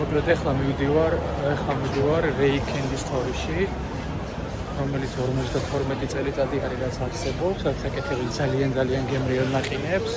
მოკლედ ეხლა მივდივარ რეიკენდის თორიში, რომელიც 52 წელიწადი არის რაც არსებობს, რაც აკეთებს ძალიან გემრიელ ნაყინებს.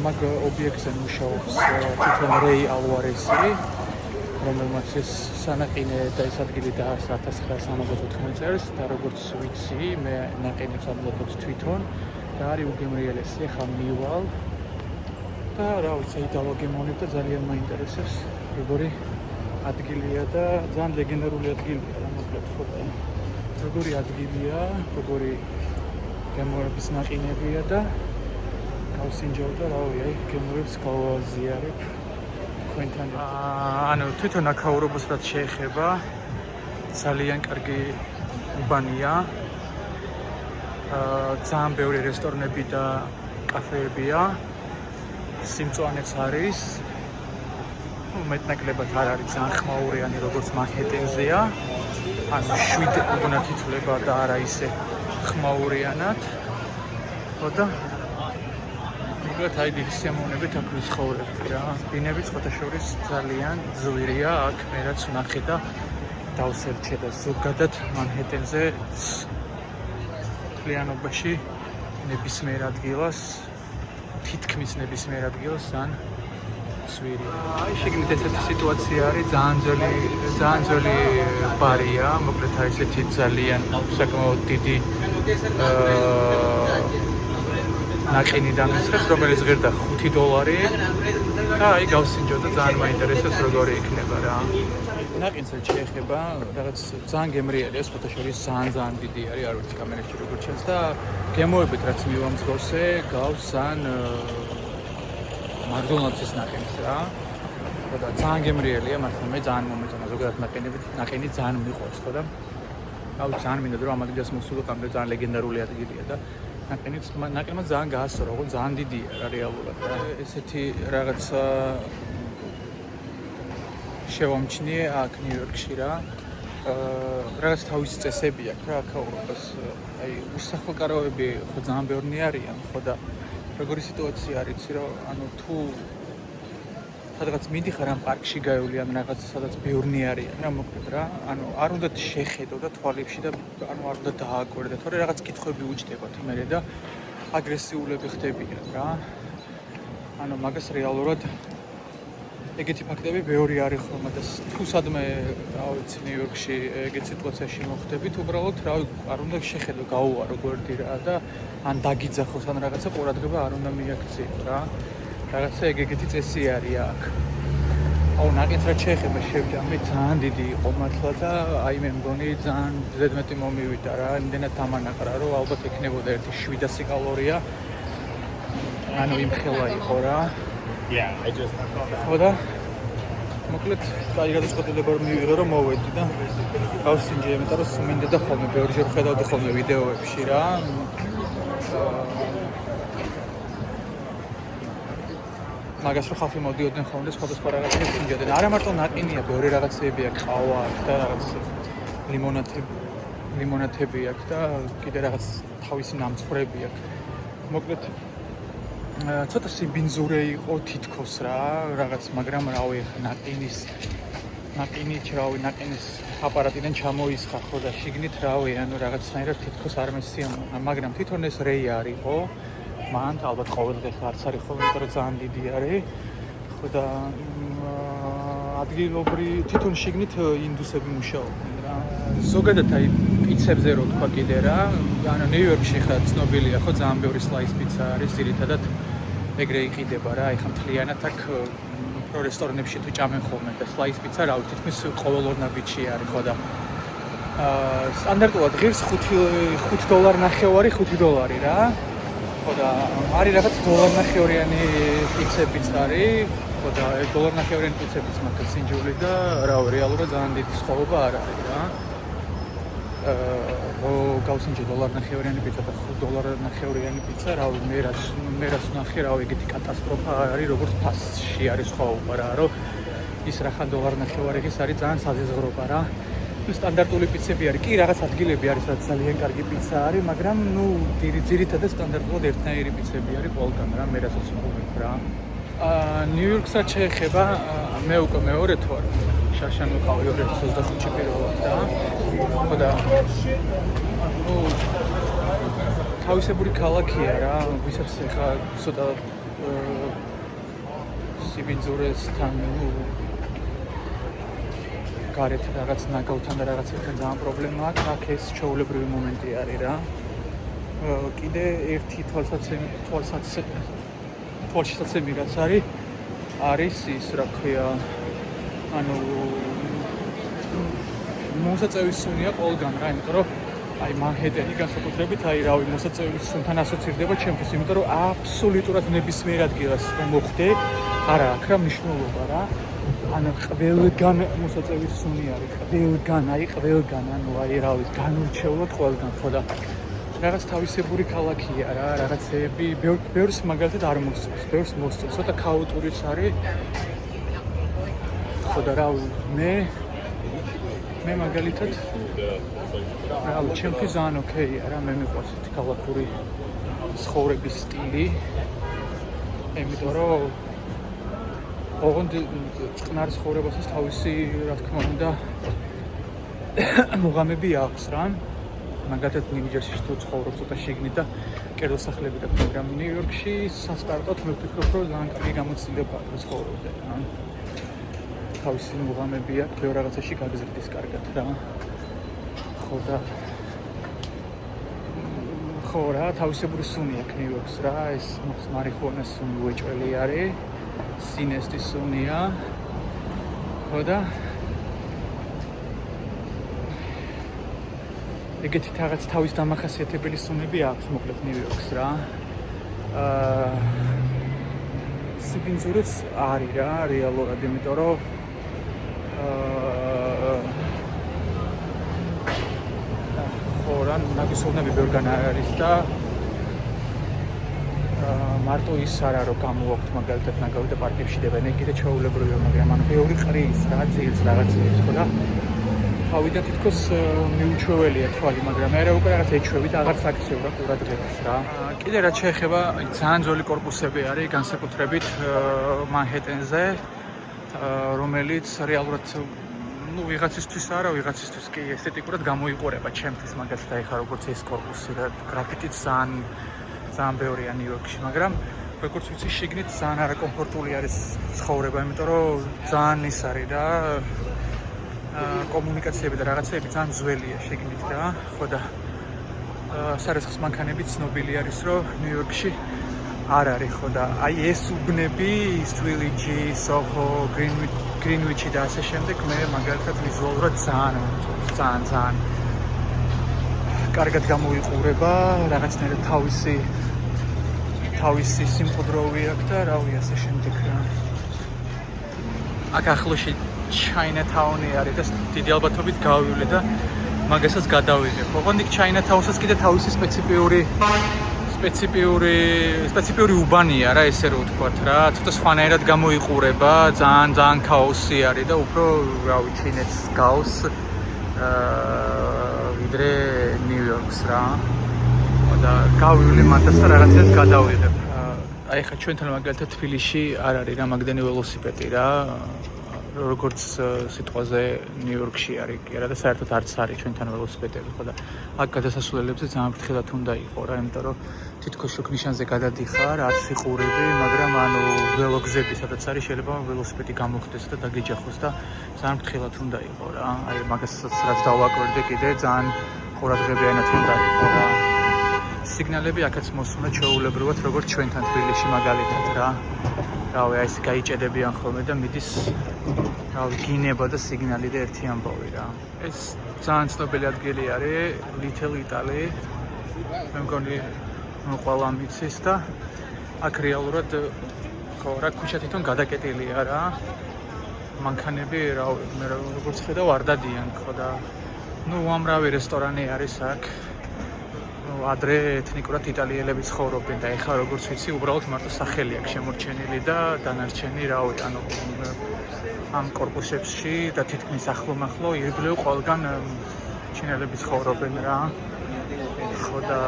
მაგ ობიექტზე მუშაობს თვითონ რეი ალვარესი, რომელმაც ეს სანაყინე და ეს ადგილი დაარსა 1974 წელს და როგორც ვიცი, მე ნაყინებს ამზადებ თვითონ და არის უგემრიელესი. ახლა მივალ და რა ვიცი, დავაგემოვნებ და ძალიან მაინტერესებს როგორი ადგილია და ძალიან ლეგენდარული ადგილია რა მოკლედ ხო და როგორი ადგილია, როგორი გემოვნების ნაყინებია და გავსინჯავ და რავი, აი გემოვნებს გავაზიარებ თქვენთან. ანუ თვითონ აქაურობას რაც შეეხება ძალიან კარგი უბანია. ძალიან ბევრი რესტორნები და კაფეებია. სიმწვანეც არის. მეტნაკლებად არ არის ძალიან ხმაურიანი როგორც მანჰეტენზეა. ანუ 7 უბნად ითვლება და არა ისე ხმაურიანად. ხო და მოკლედ აი დიდი სიამოვნებით აქ ვიცხოვრებთ რა. ბინები ხოთაშორის ძალიან ძვირია აქ მე რაც ვნახე და დავსერჩე და ზოგადად მანჰეტენზე მთლიანობაში ნებისმიერ ადგილას თითქმის ნებისმიერ ადგილას ძალიან ძვირია. აი შეგნით ესეთი სიტუაცია არის, ძალიან ძველი ბარია, მოკლედ აი ესეთი ძალიან საკმაოდ დიდი ნაყინი დამისხეს, რომელიც ღირდა $5 და აი გავსინჯო და ძალიან მაინტერესებს როგორი იქნება რა. ნაყინს რაც შეეხება, რაღაც ძალიან გემრიელია, ხოთაშორის ძალიან დიდი არის, არ ვიცი კამერაში როგორ ჩანს და გემოვებით რაც მივამძღოსე, გავს ძალიან მაგდონალდსის ნაყინს რა. და ძალიან გემრიელია, მაგრამ მე ძალიან მომეწონა ზოგადად ნაყინი ძალიან მიყვარს ხო და აუ ძალიან მინდა რომ ამ ადგილას მოსულიყო, ამ ძალიან ლეგენდარული ადგილია და ნაყინმა ძალიან გაასწორა, ოღონდ ძალიან დიდია რა რეალურად და ესეთი რაღაცა შევამჩნიე აქ ნიუ-იორკში რა. რაღაც თავისი წესები აქვს რა აქაურობას. აი უსახლკარავები ხო ძალიან ბევრი არიან ხო და როგორი სიტუაცია არის, რომ ანუ თუ სადღაც მიდიხარ ამ პარკში გაეული ან რაღაც სადაც ბევრი არიან რა მოკლედ რა. ანუ არ უნდა შეხედო და თვალებში და ანუ არ უნდა დააკვირდე, თორე რაღაც კითხვები უჯდებათ იმერე და აგრესიულები ხდებიან რა. ანუ მაგას რეალურად ეგეთი ფაქტები ბევრი არის ხოლმე და თუ სადმე რა ვიცი ნიუ-იორკში ეგეთ სიტუაციაში მოხდებით, უბრალოდ რა არ უნდა შეხედო, გაუვარო გვერდი რა და ან დაგიძახოს ან რაღაცა ყურადღება არ უნდა მიაქციო რა. რაღაცა ეგეთი წესი არის აქ. აუ ნაყინს რაც შეეხება შევჯამე ძალიან დიდი იყო მართლა და აი მე მგონი ძალიან ზედმეტი მომივიდა რა. იმდენად დამანაყრა რომ ალბათ ექნებოდა 700 კალორია. ანუ იმხელა იყო რა. ხო და მოკლედ აი გადაწყვეტილება რომ მივიღე რომ მოვედი და გავსინჯე, იმიტომ რომ მინდა და ხოლმე ბევრჯერ ხედავდი ხოლმე ვიდეოებში რა. მაგას რომ ხალხი მოდიოდნენ ხოლმე სხვადასხვა რაღაცებს სინჯადნენ. არა მარტო ნაყინია, ბევრი რაღაცები აქვს, ყავა აქვს და რაღაც ლიმონათები აქვს და კიდე რაღაც თავისი ნამცხრები აქვს. მოკლედ ცოტა სიბინძურე იყო თითქოს რა, რაღაც, მაგრამ რავი, ნაყინის აპარატიდან ჩამოისხა ხო და შიგნით რავი, ანუ რაღაცნაირად თითქოს არ მესიამოვნა, მაგრამ თვითონ ეს რეი არისო, მან ალბათ ყოველდღე არც არის ხოლმე, იმიტომ რომ ძალიან დიდი არის. ხო და ადგილობრივი თვითონ შიგნით ინდუსები მუშაობენ რა. ზოგადად აი პიცებზე რო თქვა კიდე რა, ანუ ნიუ-იორკში ხა ცნობილია ხო, ძალიან ბევრი სლაის პიცა არის, ძირითადად ეგრე იყიდება რა, ეხლა მთლიანად აქ რო რესტორნებში თუ ჭამენ ხოლმე და სლაის პიცა რა, თითქმის ყოველ ორ ნაბიჯში არის ხო და სტანდარტულად ღირს $5.50 რა. ხო და არის რაღაც $1.50 პიცებიც არის, ხო და $1.50 პიცებიც მაქვს სინჯული და რა რეალურად ძალიან დიდი სხვაობა არ არის რა. გავსინჯე $1.50 პიცა და $5.50 პიცა, რავი, მე რაც ვნახე, რავი, ეგეთი კატასტროფა არის, როგორც ფასში არის სხვაობა რა, რომ ის რახან $1.50 არის ძალიან საზიზღრობა რა. სტანდარტული პიცები არის, კი რაღაც ადგილები არის, სადაც ძალიან კარგი პიცა არის, მაგრამ ნუ ძირითადად სტანდარტულად ერთნაირი პიცები არის ყველგან რა, მე რასაც ვფიქრობ რა. ნიუ-იორკსაც შეეხება, მე უკვე მეორე თუ არ შარშან ვიყავი 2025-ში პირველად და ხოდა თავისებური ქალაქია რა, ვისაც ახლა ცოტა სიბინძურესთან გარეთ რაღაც ნაგავთან და რაღაცებთან ძალიან პრობლემა აქვს, აქ ეს ჩვეულებრივი მომენტი არის რა. კიდე ერთი თვალსაცემი რაც არის ის რა ქვია, ანუ მოსაწევის სუნია ყველგან რა, იმიტომ რომ აი მანჰეტენი განსაკუთრებით აი რავი მოსაწევის სუნთან ასოცირდება ჩემთვის, იმიტომ რომ აბსოლუტურად ნებისმიერ ადგილას მოხდე, არა აქ რა მნიშვნელობა რა. ანუ ყველგან მოსაწევის სუნი არის, ყველგან, ანუ აი რავი განურჩევლად ყველგან, ხო და რაღაც თავისებური ქალაქია რა, რაღაცები ბევრს მაგალითად არ მოსწევს, ბევრს მოსწევს, ცოტა ქაოტურიც არის. ხო და რავი მე მაგალითად რავი ჩემთვის ძალიან ოკეია რა, მე მიყვარს ეს ქალაქური ცხოვრების სტილი, იმიტომ რომ ოღონდ წყნარ ცხოვრებასაც თავისი რა თქმა უნდა მუღამები აქვს რა. მაგალითად ნიუ-ჯერსიში თუ ცხოვრობ ცოტა შიგნით და კერძოსახლები და მაგრამ ნიუ-იორკში სასტარტოდ მე ვფიქრობ რომ ძალიან კარგი გამოცდილება აქვს ცხოვრობაზე რა. თავისი მუღამები აქვს, ბევრ რაღაცაში გაგზრდის კარგად რა. ხო რა, თავისებური სუნი აქვს ნიუ-იორკს რა, ეს მარიხუანას სუნი უეჭველი არის, სინესტის სუნია. ხო და ეგეთი რაღაც თავის დამახასიათებელი სუნები აქვს მოკლედ ნიუ-იორკს რა. სიბინძურეც არის რა, რეალურად, იმიტომ რომ ხო რა, ნაგისოვნები ბევრგან არ არის და მარტო ის არა რომ გამოვაქვთ მაგალითად ნაგავი და პარკებში დებენ, კიდე ჩვეულებრივია, მაგრამ ანუ ბევრი ყრის რა, ძილს რაღაცებს ხო და თავიდან თითქოს მიუჩვეველია თვალი, მაგრამ მე უკვე რაღაც ეჩვევით აღარც აქცევ რა ყურადღებას რა. კიდე რაც შეეხება ძალიან ძველი კორპუსები არის განსაკუთრებით მანჰეტენზე, რომელიც რეალურად ვიღაცისთვის არა, ვიღაცისთვის კი ესთეტიკურად გამოიყურება ჩემთვის მაგალითად აი ხა როგორც ეს კორპუსი რა, გრაფიტიც ძალიან ბევრია ნიუ-იორკში, მაგრამ როგორც ვიცი შიგნით ძალიან არაკომფორტული არის ცხოვრება, იმიტომ რომ ძალიან ის არის რა, კომუნიკაციები და რაღაცეები ძალიან ძველია შეგნით რა, ხო და სარაცხის მანქანები ცნობილი არის, რომ ნიუ-იორკში არ არის, ხო და აი ეს უბნები, სტვილიჯი, სოჰო, გრინვიჩი და ასე შემდეგ, მე მაგალითად ვიზუალურად ძალიან კარგად გამოიყურება, რაღაცნაირად თავისი სიმყუდროვი აქვს და რავი ასე შემდეგ რა. აქ ახლოში ჩაინათაუნი არის და დიდი ალბათობით გავივლე და მაგასაც გადავიღებ. ოღონდ იქ ჩაინათაუნსაც კიდე თავისი სპეციფიური უბანია რა, ესე რომ ვთქვათ რა, ცოტა სხვანაირად გამოიყურება, ძალიან ქაოსი არის და უფრო რავი ჩინეთს გავს ვიდრე ნიუ-იორკს რა. და გავივლე მანდაც და რაღაცას გადავიღებ. აი ხა ჩვენთან მაგალითად თბილისში არ არის რა მაგდენი ველოსიპედი რა. როგორც სიტყვაზე ნიუ-იორკში არის კი არა და საერთოდ არც არის ჩვენთან ველოსიპედები, ხო და აქ გადასასვლელებზე ძალიან ფრთხილად უნდა იყო რა, იმიტომ რომ თითქოს შუქ ნიშანზე გადადიხარ, არც იყურები, მაგრამ ანუ ველოგზები სადაც არის შეიძლება ველოსიპედი გამოხდეს და დაგეჯახოს და ძალიან ფრთხილად უნდა იყო რა. აი მაგასაც რაც დავაკვირდე კიდე ძალიან ყურადღებიანად უნდა იყო რა. სიგნალები აქაც მოსულა ჩვეულებრივად როგორც ჩვენთან თბილისში მაგალითად რა. რავი, აი ეს გაიჭედებიან ხოლმე და მიდის რავი გინება და სიგნალი და ერთი ამბავი რა. ეს ძალიან ცნობილი ადგილი არის, Little Italy. მე მგონი ყველა მიცის და აქ რეალურად ხო რა ქუჩა თვითონ გადაკეტილია რა. მანქანები რავი, მე როგორც ხედავ არ დადიან ხო და უამრავი რესტორანი არის აქ. ადრე ეთნიკურად იტალიელები ცხოვრობდნენ და ეხლა როგორც ვიცი უბრალოდ მარტო სახელი აქვს შემორჩენილი და დანარჩენი რავი ანუ ამ კორპუსებში და თითქმის ახლო-მახლო ირგვლივ ყველგან ჩინელები ცხოვრობენ რა. ხო და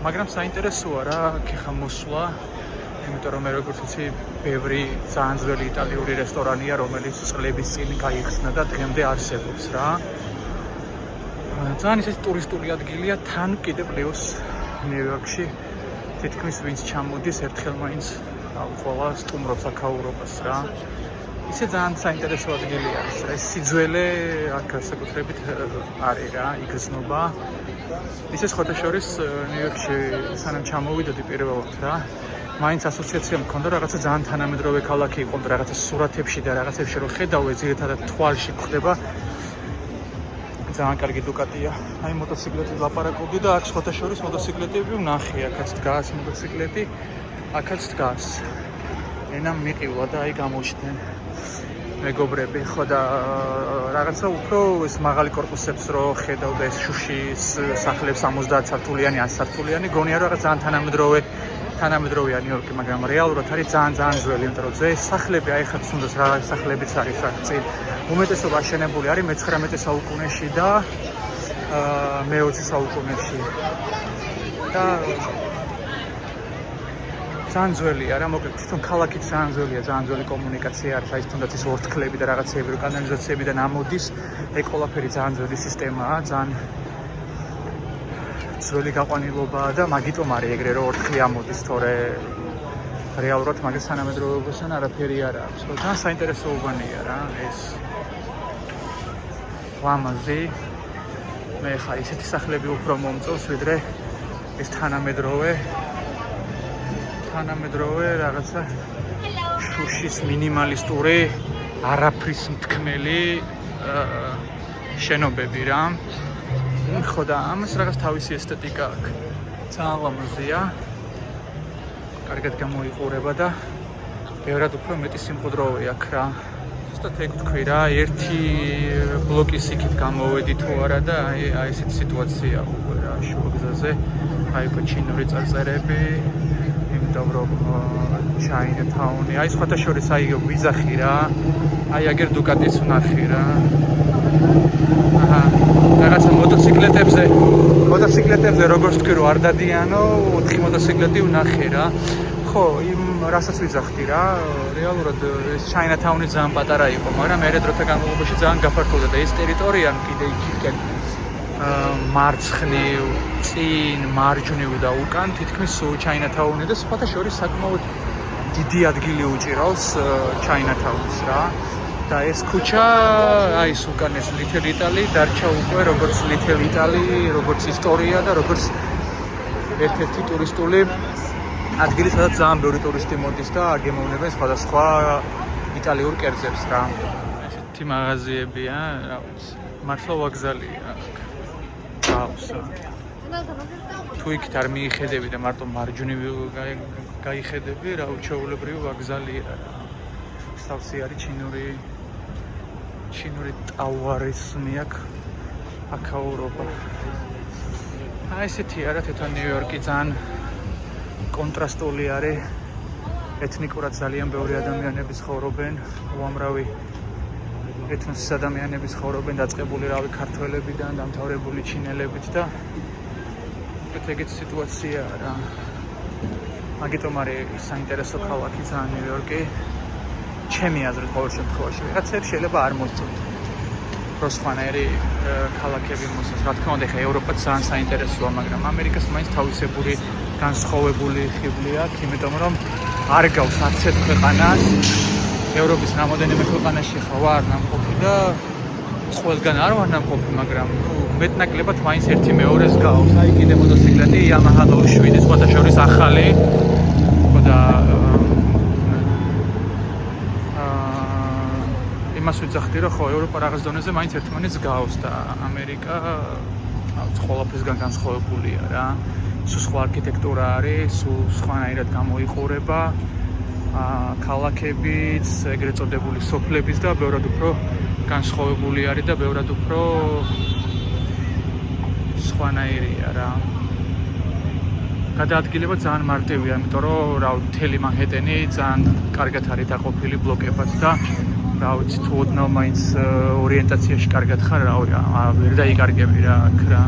მაგრამ საინტერესოა რა, ხა მოსვლა იმიტომ რომ როგორც იცი, ბევრი ძალიან ძველი იტალიური რესტორანია, რომელიც წლების წინ გაიხსნა და დღემდე არსებობს რა. ძალიან ისეთი ტურისტული ადგილია, თან კიდე პლუს ნიუ-იორკში თითქმის ვინც ჩამოდის, ერთხელ მაინც ყველა სტუმრობს აქაურობას რა. ისე ძალიან საინტერესო ადგილი არის. ეს სიძველე აქ საკუთრებით არის რა, იგრძნობა. ისე სხვათა შორის ნიუ-იორკში სანამ ჩამოვიდოდი პირველად რა, მაინც ასოციაცია მქონდა რაღაცა ძალიან თანამედროვე ქალაქი იყო, რაღაცა სურათებში და რაღაცებში რომ ხედავე, ძირითადად თვალში გვხდება. ძალიან კარგი დუკატია. აი მოტოციკლეტით ლაპარაკობდი და აქ სხვათა შორის მოტოციკლეტები ვნახე, აქაც დგას მოტოციკლეტი, აქაც დგას. ენამ მიყივა და აი გამოჩნდნენ მეგობრები, ხო და რაღაცა უფრო ეს მაღალი კორპუსებს რო ხედავ და ეს შუშის სახლებს 70 სართულიანი, 100 სართულიანი, გონია რომ რაღაც ძალიან თანამედროვეა ნიუ-იორკი, მაგრამ რეალურად არის ძალიან ძველი, იმიტომ რომ ეს სახლები აი ხაც თუნდაც რა სახლებიც არის აქ წინ. უმეტესობა აშენებული არის მე-19 საუკუნეში და მე-20 საუკუნეში. და ძალიან ძველია რა, მოკლედ თვითონ ქალაქი ძალიან ძველია, ძალიან ძველი კომუნიკაცია არის, აი თუნდაც ეს ორთქლები და რაღაცეები, რო კანალიზაციებიდან ამოდის, ეგ ყველაფერი ძალიან ძველი სისტემაა, ძალიან ძველი გაყვანილობაა და მაგიტომ არის ეგრე რომ ორთქლი ამოდის, თორე რეალურად მაგას თანამედროვეობასთან არაფერი არ აქვს. ძალიან საინტერესო უბანია რა ეს ლამაზი. მე ხა ისეთი სახლები უფრო მომწონს, ვიდრე ეს თანამედროვე რაღაცა შუშის მინიმალისტური, არაფრის მთქმელი შენობები რა. ხო და ამას რაღაც თავისი ესთეტიკა აქვს. ძალიან ლამაზია. კარგად გამოიყურება და ბევრად უფრო მეტი სიმყუდროვე აქვს რა. ზუსტად ეგ თქვი რა, ერთი ბლოკის იქით გამოვედი თუ არა და აი ესეთი სიტუაცია უკვე რა შუაგზაზე. აი ჩინური წარწერები, იმიტომ რომ ჩაინათაუნი, აი სხვათა შორის აი ვიზახი რა. აი აგერ დუკატის ვნახე რა. აჰა, რაღაცა მოტოციკლეტებზე როგორც თქვი რომ არ დადიანო, 4 მოტოციკლეტი ვნახე რა. ხო, იმ რასაც ვიზახდი რა, რეალურად ეს ჩაინათაუნი ძალიან პატარა იყო, მაგრამ მერე დროთა განმავლობაში ძალიან გაფართოვდა და ეს ტერიტორია კიდე იქიდან მარცხნივ, წინ, მარჯვნივ და უკან თითქმის ჩაინათაუნი და სხვათა შორის საკმაოდ დიდი ადგილი უჭირავს ჩაინათაუნს რა. და ეს ქუჩა, აი ეს უკან ეს Little Italy დარჩა უკვე როგორც Little Italy, როგორც ისტორია და როგორც ერთ-ერთი ტურისტული ადგილი, სადაც ძალიან ბევრი ტურისტი მოდის და აგემოვნებენ სხვადასხვა იტალიურ კერძებს რა. ესეთი მაღაზიებია, რა ვიცი, მართლა ვაგზალია აქ. გავსა. თუ იქით არ მიიხედები და მარტო მარჯვნივ გაიხედები, რა უჩვეულებრივი ვაგზალია რა. სავსე არის ჩინური ტავარიზმი აქაურობა. აი ესეთია რა თვითონ ნიუ-იორკი ძალიან კონტრასტული არის. ეთნიკურად ძალიან ბევრი ადამიანები ცხოვრობენ, უამრავი ეთნოსის ადამიანები ცხოვრობენ, დაწყებული რავი ქართველებიდან, დამთავრებული ჩინელებით და ეგეთი სიტუაციაა რა. მაგიტომ არის საინტერესო ქალაქი ძალიან ნიუ-იორკი. ჩემი აზრით ყოველ შემთხვევაში რაღაცებს შეიძლება არ მოსწონთ. სხვანაირი ქალაქები მოსწონს. რა თქმა უნდა, ხა ევროპაც ძალიან საინტერესოა, მაგრამ ამერიკას მაინც თავისებური განსხვავებული ხიბლი აქვს, იმიტომ რომ არ გავს 10 ქვეყანას. ევროპის რამოდენიმე ქვეყანაში ხა ვარ ნამყოფი და ყველგან არ ვარ ნამყოფი, მაგრამ მეტნაკლებად მაინც ერთი მეორეს გავს. აი კიდე მოტოციკლეტი Yamaha 07, სხვათა შორის ახალი. და იმას ვიძახდი, რომ ხო, ევროპა რაღაც დონეზე მაინც ერთმანეთს გავს და ამერიკა ყველაფერსგან განსხვავებულია რა. სულ სხვა არქიტექტურა არის, სულ სხვანაირად გამოიყურება. ქალაქებიც, ეგრეთ წოდებული სოფლებიც და ბევრად უფრო განსხვავებული არის და ბევრად უფრო სხვანაირია რა. გადაადგილება ძალიან მარტივია, იმიტომ რომ რა მთელი მანჰეტენი ძალიან კარგად არის დაყოფილი ბლოკებად და რა ვიცი, თუ ოდნავ მაინც ორიენტაციაში კარგად ხარ, რა ვერ დაიკარგები რა აქ რა.